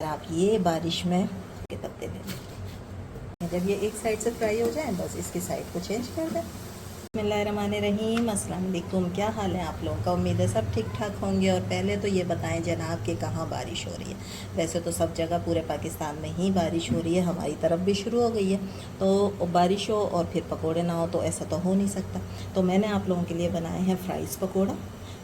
आप ये बारिश में के पत्ते ले लें। जब ये एक साइड से फ्राई हो जाए बस इसकी साइड को चेंज कर दें। बिस्मिल्लाहिर्रहमानिर्रहीम, अस्सलाम वालेकुम। क्या हाल है आप लोगों का? उम्मीद है सब ठीक ठाक होंगे। और पहले तो ये बताएं जनाब कि कहाँ बारिश हो रही है। वैसे तो सब जगह पूरे पाकिस्तान में ही बारिश हो रही है, हमारी तरफ भी शुरू हो गई है। तो बारिश हो और फिर पकोड़े ना हो तो ऐसा तो हो नहीं सकता। तो मैंने आप लोगों के लिए बनाए हैं फ्राइज़ पकोड़ा,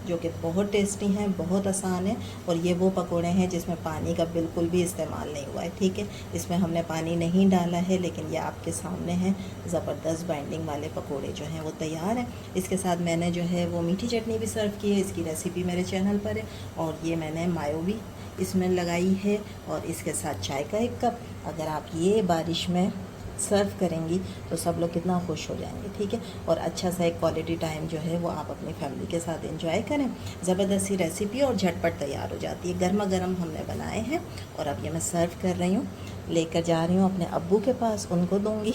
जो कि बहुत टेस्टी हैं, बहुत आसान है। और ये वो पकोड़े हैं जिसमें पानी का बिल्कुल भी इस्तेमाल नहीं हुआ है, ठीक है। इसमें हमने पानी नहीं डाला है, लेकिन ये आपके सामने हैं। ज़बरदस्त बाइंडिंग वाले पकोड़े जो हैं वो तैयार हैं। इसके साथ मैंने जो है वो मीठी चटनी भी सर्व की है, इसकी रेसिपी मेरे चैनल पर है। और ये मैंने मायो भी इसमें लगाई है, और इसके साथ चाय का 1 कप। अगर आप ये बारिश में सर्व करेंगी तो सब लोग कितना खुश हो जाएंगे, ठीक है। और अच्छा सा एक क्वालिटी टाइम जो है वो आप अपनी फैमिली के साथ एंजॉय करें। ज़बरदस्त सी रेसिपी और झटपट तैयार हो जाती है। गर्मा गर्म हमने बनाए हैं और अब ये मैं सर्व कर रही हूँ, लेकर जा रही हूँ अपने अब्बू के पास, उनको दूँगी।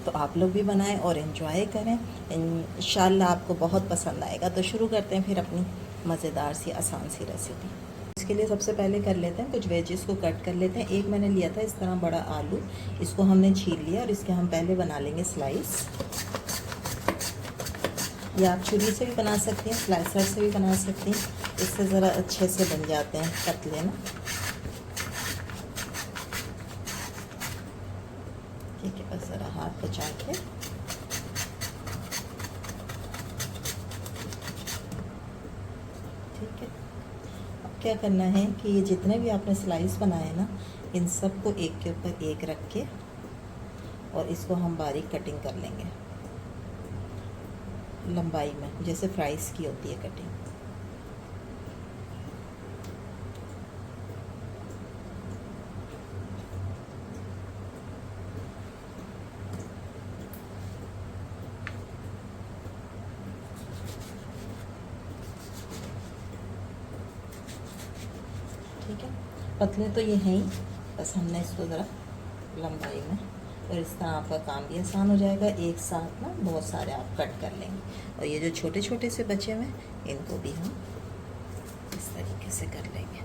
तो आप लोग भी बनाएं और एंजॉय करें, इंशाल्लाह आपको बहुत पसंद आएगा। तो शुरू करते हैं फिर अपनी मज़ेदार सी आसान सी रेसिपी। इसके लिए सबसे पहले कर लेते हैं कुछ वेजेस को कट कर लेते हैं। एक मैंने लिया था इस तरह बड़ा आलू, इसको हमने छील लिया और इसके हम पहले बना लेंगे स्लाइस। या आप छुरी से भी बना सकती हैं, स्लाइसर से भी बना सकती हैं, इससे ज़रा अच्छे से बन जाते हैं पतले ना, ठीक है। बस ज़रा हाथ बचा के ठीक है। अब क्या करना है कि ये जितने भी आपने स्लाइस बनाए ना, इन सब को एक के ऊपर एक रख के और इसको हम बारीक कटिंग कर लेंगे लंबाई में, जैसे फ्राइज़ की होती है कटिंग। ठीक है, पतले तो ये हैं ही, बस हमने इसको ज़रा लंबाई में, और इस तरह आपका काम भी आसान हो जाएगा। एक साथ ना बहुत सारे आप कट कर लेंगे। और ये जो छोटे छोटे से बचे हुए इनको भी हम इस तरीके से कर लेंगे।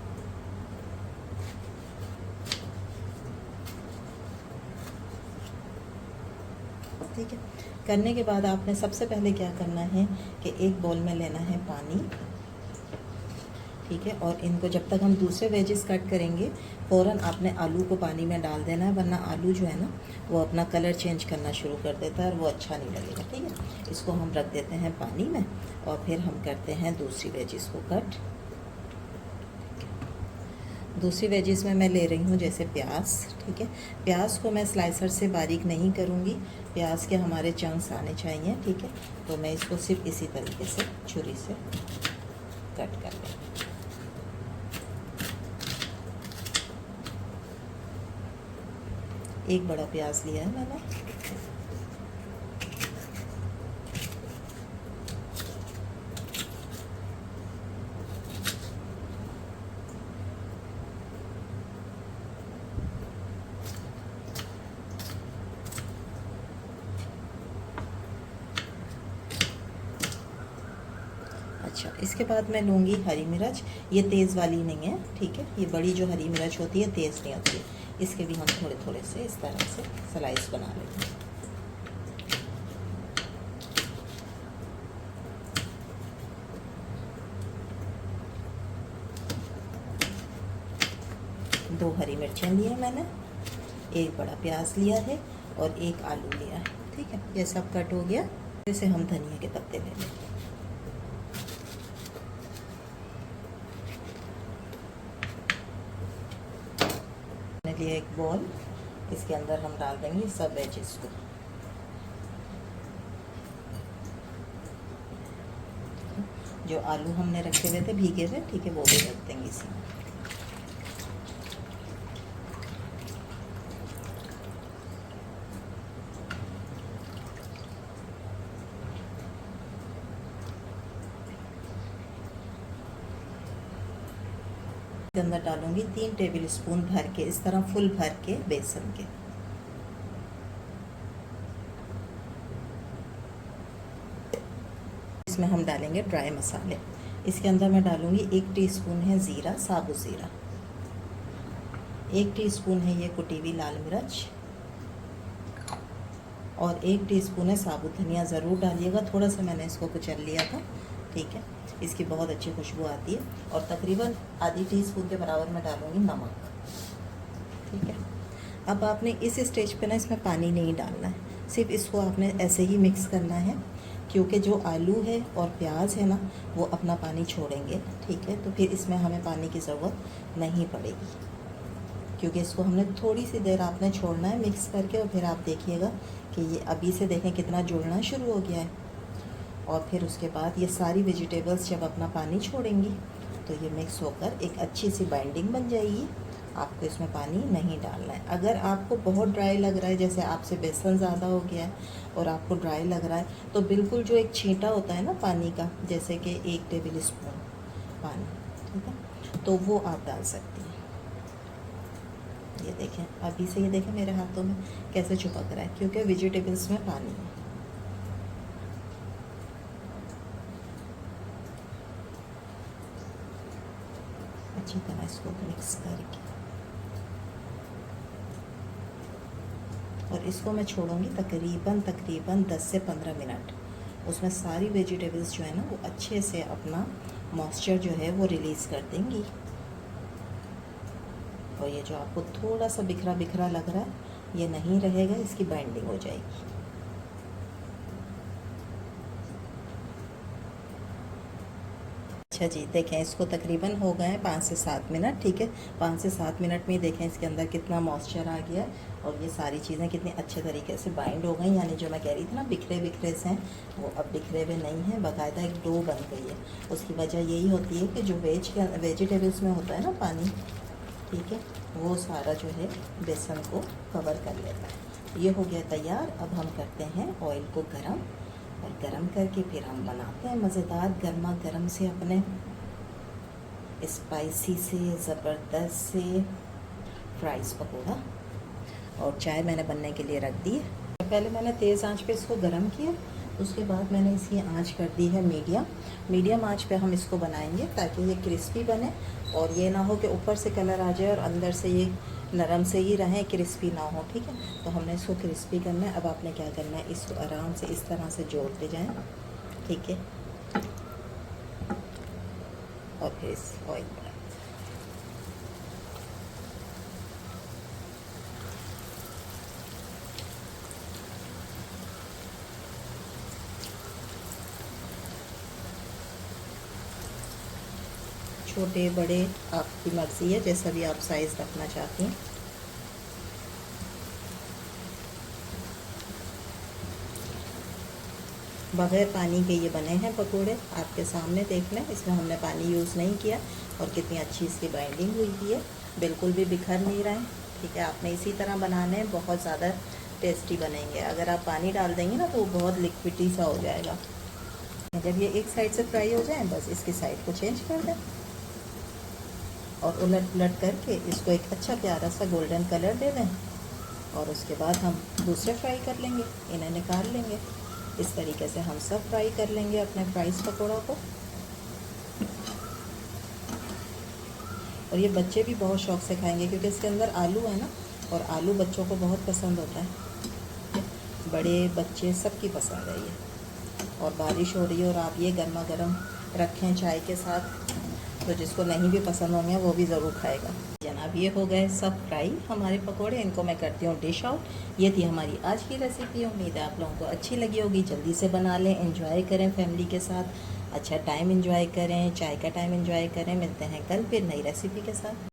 ठीक है, करने के बाद आपने सबसे पहले क्या करना है कि एक बाउल में लेना है पानी, ठीक है। और इनको जब तक हम दूसरे वेजेस कट करेंगे फ़ौरन आपने आलू को पानी में डाल देना है, वरना आलू जो है ना वो अपना कलर चेंज करना शुरू कर देता है और वो अच्छा नहीं लगेगा, ठीक है। इसको हम रख देते हैं पानी में और फिर हम करते हैं दूसरी वेजिस को कट। दूसरी वेजिस में मैं ले रही हूँ जैसे प्याज, ठीक है। प्याज को मैं स्लाइसर से बारीक नहीं करूँगी, प्याज के हमारे चंक्स आने चाहिए, ठीक है। तो मैं इसको सिर्फ इसी तरीके से छुरी से कट कर लूँगी। एक बड़ा प्याज लिया है मैंने, अच्छा। इसके बाद मैं लूँगी हरी मिर्च, ये तेज़ वाली नहीं है, ठीक है। ये बड़ी जो हरी मिर्च होती है तेज़ नहीं होती है। इसके भी हम थोड़े थोड़े से इस तरह से स्लाइस बना लेंगे। दो हरी मिर्चें ली है मैंने, एक बड़ा प्याज लिया है और एक आलू लिया है, ठीक है। ये सब कट हो गया। जैसे हम धनिया के पत्ते ले लेंगे। मैंने लिया एक बॉल, इसके अंदर हम डाल देंगे सब वेजेस को। जो आलू हमने रखे हुए थे भीगे हुए, ठीक है, वो भी रख देंगे इसमें। इसके अंदर डालूंगी 3 टेबल स्पून भर के, इस तरह फुल भर के बेसन के। इसमें हम डालेंगे ड्राई मसाले। इसके अंदर मैं डालूंगी 1 टीस्पून है ज़ीरा, साबुत ज़ीरा, 1 टीस्पून है ये कुटी हुई लाल मिर्च और 1 टीस्पून है साबुत धनिया। ज़रूर डालिएगा, थोड़ा सा मैंने इसको कुचल लिया था, ठीक है। इसकी बहुत अच्छी खुशबू आती है। और तकरीबन आधी टीस्पून के बराबर मैं डालूँगी नमक, ठीक है। अब आपने इस स्टेज पे ना इसमें पानी नहीं डालना है, सिर्फ इसको आपने ऐसे ही मिक्स करना है, क्योंकि जो आलू है और प्याज है ना वो अपना पानी छोड़ेंगे, ठीक है। तो फिर इसमें हमें पानी की ज़रूरत नहीं पड़ेगी, क्योंकि इसको हमने थोड़ी सी देर आपने छोड़ना है मिक्स करके। और फिर आप देखिएगा कि ये अभी से देखें कितना जुड़ना शुरू हो गया है। और फिर उसके बाद ये सारी वेजिटेबल्स जब अपना पानी छोड़ेंगी तो ये मिक्स होकर एक अच्छी सी बाइंडिंग बन जाएगी। आपको इसमें पानी नहीं डालना है। अगर आपको बहुत ड्राई लग रहा है, जैसे आपसे बेसन ज़्यादा हो गया है और आपको ड्राई लग रहा है, तो बिल्कुल जो एक छींटा होता है ना पानी का, जैसे कि 1 टेबल स्पून पानी, ठीक है, तो वो आप डाल सकती हैं। ये देखें, अभी से ये देखें मेरे हाथों में कैसे चिपक रहा है, क्योंकि वेजिटेबल्स में पानी है। अच्छी तरह इसको मिक्स करके और इसको मैं छोड़ूंगी तकरीबन 10 से 15 मिनट। उसमें सारी वेजिटेबल्स जो है ना वो अच्छे से अपना मॉइस्चर जो है वो रिलीज़ कर देंगी। और ये जो आपको थोड़ा सा बिखरा बिखरा लग रहा है ये नहीं रहेगा, इसकी बाइंडिंग हो जाएगी। अच्छा जी, देखें इसको तकरीबन हो गए हैं 5 से 7 मिनट, ठीक है। 5 से 7 मिनट में देखें इसके अंदर कितना मॉइस्चर आ गया और ये सारी चीज़ें कितनी अच्छे तरीके से बाइंड हो गई। यानी जो मैं कह रही थी ना बिखरे बिखरे से हैं, वो अब बिखरे हुए नहीं हैं, बाकायदा एक डो बन गई है। उसकी वजह यही होती है कि जो वेजिटेबल्स में होता है ना पानी, ठीक है, वो सारा जो है बेसन को कवर कर लेता है। ये हो गया तैयार। अब हम करते हैं ऑयल को गरम, और गरम करके फिर हम बनाते हैं मज़ेदार गर्मा गर्म से अपने स्पाइसी से ज़बरदस्त से फ्राइज़ पकौड़ा। और चाय मैंने बनने के लिए रख दी है। पहले मैंने तेज़ आंच पे इसको गरम किया, उसके बाद मैंने इसकी आंच कर दी है मीडियम आंच पे हम इसको बनाएंगे, ताकि ये क्रिस्पी बने और ये ना हो कि ऊपर से कलर आ जाए और अंदर से ये नरम से ही रहें, क्रिस्पी ना हो, ठीक है। तो हमने इसको क्रिस्पी करना है। अब आपने क्या करना है, इसको आराम से इस तरह से जोड़ते जाएं, ठीक है। और फिर इस ऑयल में छोटे बड़े आपकी मर्ज़ी है, जैसा भी आप साइज़ रखना चाहती हैं। बग़ैर पानी के ये बने हैं पकोड़े, आपके सामने देख लें, इसमें हमने पानी यूज़ नहीं किया। और कितनी अच्छी इसकी बाइंडिंग हुई है, बिल्कुल भी बिखर नहीं रहे, ठीक है। आपने इसी तरह बनाने हैं, बहुत ज़्यादा टेस्टी बनेंगे। अगर आप पानी डाल देंगे ना तो वो बहुत लिक्विडी सा हो जाएगा। जब ये एक साइड से फ्राई हो जाए, बस इसकी साइड को चेंज कर दें और उलट पुलट करके इसको एक अच्छा प्यारा सा गोल्डन कलर दे दें। और उसके बाद हम दूसरे फ्राई कर लेंगे, इन्हें निकाल लेंगे। इस तरीके से हम सब फ्राई कर लेंगे अपने फ्राइज़ पकौड़ा को। और ये बच्चे भी बहुत शौक़ से खाएंगे, क्योंकि इसके अंदर आलू है ना, और आलू बच्चों को बहुत पसंद होता है, बड़े बच्चे सबकी पसंद है ये। और बारिश हो रही है और आप ये गर्मा गर्म रखें चाय के साथ, तो जिसको नहीं भी पसंद होंगे वो भी ज़रूर खाएगा। जनाब, ये हो गए सब फ्राई हमारे पकोड़े, इनको मैं करती हूँ डिश आउट। ये थी हमारी आज की रेसिपी। उम्मीद है आप लोगों को अच्छी लगी होगी। जल्दी से बना लें, एंजॉय करें फैमिली के साथ, अच्छा टाइम एंजॉय करें, चाय का टाइम एंजॉय करें। मिलते हैं कल फिर नई रेसिपी के साथ।